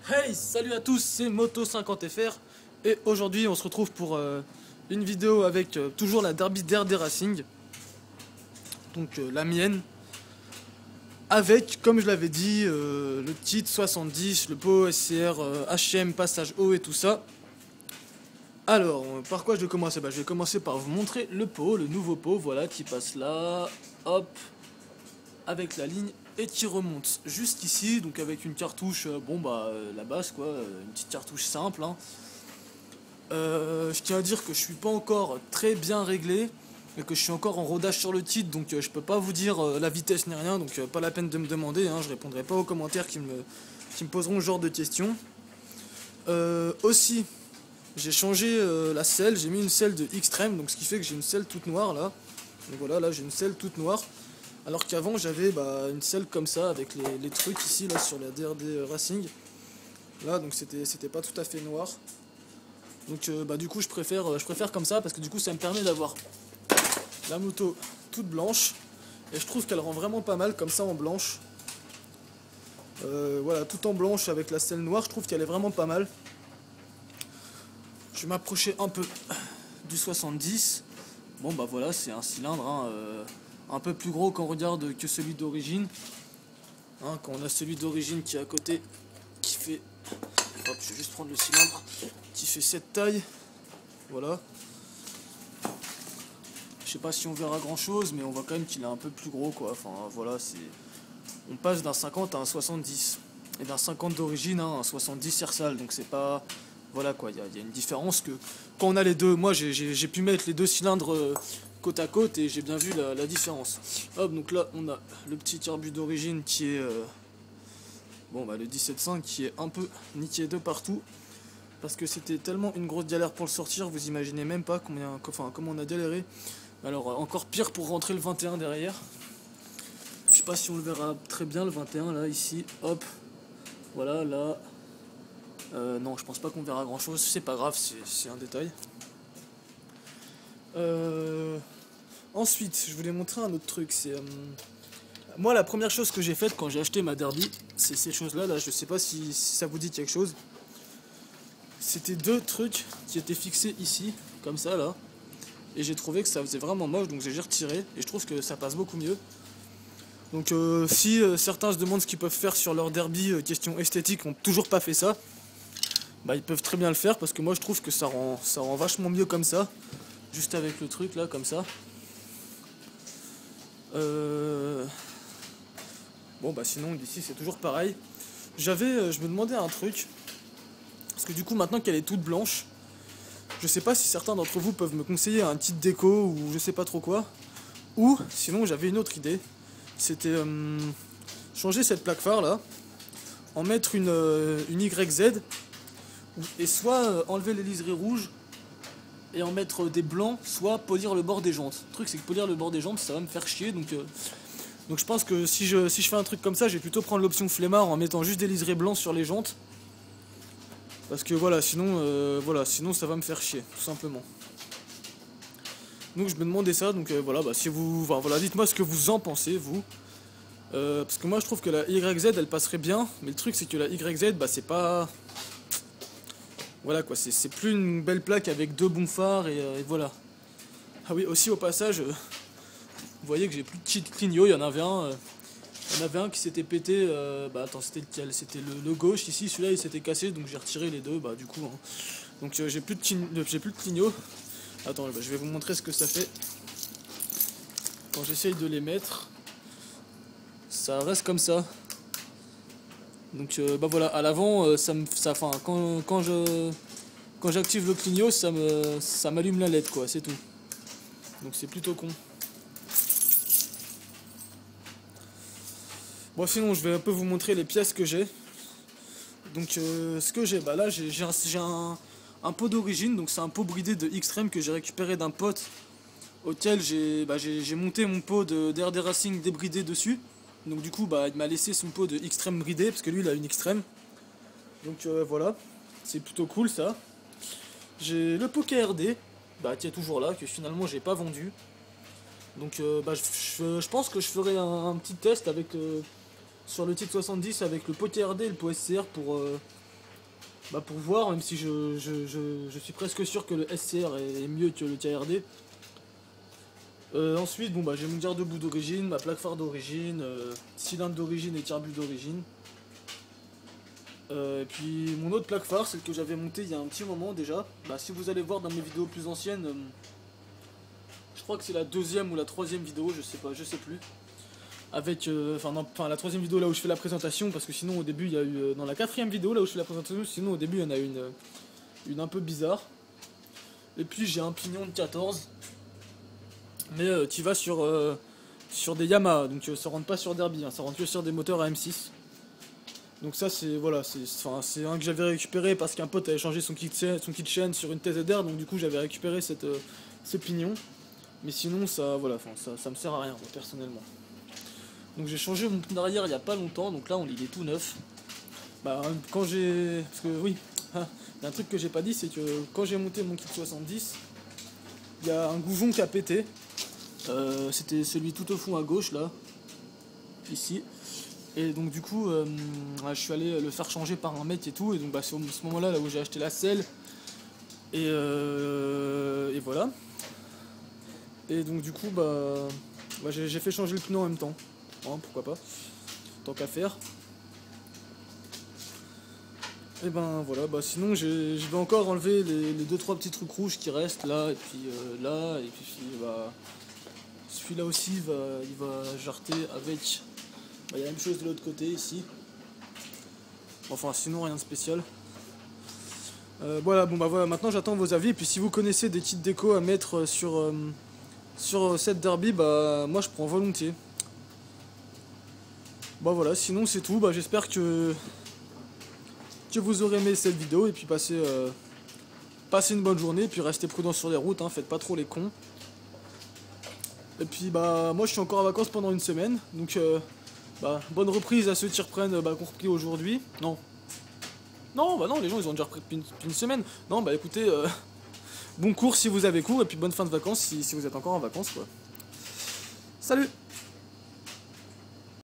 Hey, salut à tous, c'est Moto50FR et aujourd'hui on se retrouve pour une vidéo avec toujours la derby d'RD Racing, donc la mienne, avec, comme je l'avais dit, le titre 70, le pot SCR, HM, passage haut et tout ça. Alors, par quoi je vais commencer? Je vais commencer par vous montrer le pot, le nouveau pot, voilà, qui passe là, hop, avec la ligne et qui remonte jusqu'ici, donc avec une cartouche, la base quoi, une petite cartouche simple, hein. Je tiens à dire que je suis pas encore très bien réglé et que je suis encore en rodage sur le titre, donc je peux pas vous dire la vitesse ni rien, donc pas la peine de me demander, hein, je répondrai pas aux commentaires qui me poseront ce genre de questions. Aussi, j'ai changé la selle, j'ai mis une selle de Xtreme, donc ce qui fait que j'ai une selle toute noire là. Donc voilà, là j'ai une selle toute noire. Alors qu'avant j'avais une selle comme ça avec les trucs ici là sur la DRD Racing. Là donc c'était pas tout à fait noir. Donc du coup je préfère comme ça parce que du coup ça me permet d'avoir la moto toute blanche. Et je trouve qu'elle rend vraiment pas mal comme ça en blanche. Voilà, tout en blanche avec la selle noire, je trouve qu'elle est vraiment pas mal. Je vais m'approcher un peu du 70. Bon bah voilà, c'est un cylindre hein, un peu plus gros quand on regarde que celui d'origine. Hein, quand on a celui d'origine qui est à côté, qui fait... Hop, je vais juste prendre le cylindre, qui fait cette taille. Voilà. Je sais pas si on verra grand chose, mais on voit quand même qu'il est un peu plus gros quoi. Enfin voilà, c'est... On passe d'un 50 à un 70. Et d'un 50 d'origine à un 70 Ersal, donc c'est pas... Voilà quoi, il y a une différence que quand on a les deux, moi j'ai pu mettre les deux cylindres côte à côte et j'ai bien vu la différence. Hop, donc là on a le petit carbu d'origine qui est le 17.5 qui est un peu niqué de partout parce que c'était tellement une grosse galère pour le sortir, vous imaginez même pas comment on a galéré. Alors encore pire pour rentrer le 21 derrière. Je sais pas si on le verra très bien le 21 là ici, hop, voilà là. Non, je pense pas qu'on verra grand chose, c'est pas grave, c'est un détail. Ensuite, je voulais montrer un autre truc, c'est... moi, la première chose que j'ai faite quand j'ai acheté ma Derby, c'est ces choses-là, je sais pas si ça vous dit quelque chose. C'était deux trucs qui étaient fixés ici, comme ça, là. Et j'ai trouvé que ça faisait vraiment moche, donc j'ai retiré, et je trouve que ça passe beaucoup mieux. Donc si certains se demandent ce qu'ils peuvent faire sur leur Derby, question esthétique, n'ont toujours pas fait ça, ils peuvent très bien le faire parce que moi je trouve que ça rend vachement mieux comme ça, juste avec le truc là comme ça. Sinon d'ici c'est toujours pareil. Je me demandais un truc parce que du coup maintenant qu'elle est toute blanche, je sais pas si certains d'entre vous peuvent me conseiller un kit déco ou je sais pas trop quoi. Ou sinon j'avais une autre idée, c'était changer cette plaque phare là, en mettre une YZ. Et soit enlever les liserés rouges et en mettre des blancs, soit polir le bord des jantes. Le truc c'est que polir le bord des jantes ça va me faire chier, donc je pense que si je fais un truc comme ça, je vais plutôt prendre l'option flemmard en mettant juste des liserés blancs sur les jantes. Parce que sinon ça va me faire chier, tout simplement. Donc je me demandais ça, donc si vous... dites-moi ce que vous en pensez, vous. Parce que moi je trouve que la YZ elle passerait bien, mais le truc c'est que la YZ c'est pas... Voilà quoi, c'est plus une belle plaque avec deux bons phares et voilà. Ah oui, aussi au passage, vous voyez que j'ai plus de kit clignot, il y en avait un qui s'était pété, c'était lequel? C'était le gauche ici, celui-là il s'était cassé, donc j'ai retiré les deux, du coup. Hein. Donc j'ai plus de clignot. Attends, je vais vous montrer ce que ça fait. Quand j'essaye de les mettre, ça reste comme ça. Donc à l'avant, quand j'active le clignot, ça m'allume la LED quoi, c'est tout. Donc c'est plutôt con. Bon sinon je vais un peu vous montrer les pièces que j'ai. Donc ce que j'ai, là j'ai un pot d'origine, donc c'est un pot bridé de Xtreme que j'ai récupéré d'un pote auquel j'ai monté mon pot de DRD Racing débridé dessus. Donc du coup il m'a laissé son pot de Xtreme bridé parce que lui il a une Xtreme. Donc voilà, c'est plutôt cool ça. J'ai le pot KRD, qui est toujours là, que finalement j'ai pas vendu. Donc je pense que je ferai un petit test avec sur le titre 70 avec le pot KRD et le pot SCR bah, pour voir, même si je suis presque sûr que le SCR est mieux que le KRD. Ensuite, bon, bah, j'ai mon garde-boue d'origine, ma plaque phare d'origine, cylindre d'origine et carbu d'origine. Et puis mon autre plaque phare, celle que j'avais montée il y a un petit moment déjà. Bah, si vous allez voir dans mes vidéos plus anciennes, je crois que c'est la deuxième ou la troisième vidéo, je sais pas, je sais plus. Avec, enfin la troisième vidéo là où je fais la présentation, parce que sinon au début il y a eu, dans la quatrième vidéo là où je fais la présentation, sinon au début il y en a une un peu bizarre. Et puis j'ai un pignon de 14, mais qui va sur des Yamaha, donc ça rentre pas sur Derby, hein, ça rentre que sur des moteurs à M6. Donc ça c'est voilà, c'est un que j'avais récupéré parce qu'un pote avait changé son kit chaîne sur une TZR, donc du coup j'avais récupéré ce pignon. Mais sinon ça voilà, ça me sert à rien moi, personnellement. Donc j'ai changé mon pneu arrière il y a pas longtemps, donc là il est tout neuf. Bah quand j'ai, parce que oui, il y a un truc que j'ai pas dit, c'est que quand j'ai monté mon kit 70, il y a un goujon qui a pété. C'était celui tout au fond à gauche là, ici. Et donc du coup, je suis allé le faire changer par un mec et tout. Et donc bah, c'est ce moment-là là où j'ai acheté la selle. Et voilà. Et donc du coup, bah j'ai fait changer le pneu en même temps. Hein, pourquoi pas, tant qu'à faire. Et ben voilà, bah sinon je vais encore enlever les 2-3 petits trucs rouges qui restent là. Et puis là, et puis bah, celui-là aussi il va jarter avec. Il y a la même chose de l'autre côté ici. Enfin sinon rien de spécial. Voilà, bon bah voilà, maintenant j'attends vos avis. Et puis si vous connaissez des kits déco à mettre sur cette Derby, bah moi je prends volontiers. Bah voilà, sinon c'est tout. Bah j'espère que vous aurez aimé cette vidéo. Et puis passez une bonne journée. Et puis restez prudents sur les routes, hein, faites pas trop les cons. Et puis bah moi je suis encore en vacances pendant une semaine. Donc bah, bonne reprise à ceux qui reprennent, qui ont repris aujourd'hui. Non. Non, bah non, les gens ils ont déjà repris depuis une semaine. Non, bah écoutez, bon cours si vous avez cours, et puis bonne fin de vacances si vous êtes encore en vacances, quoi. Salut!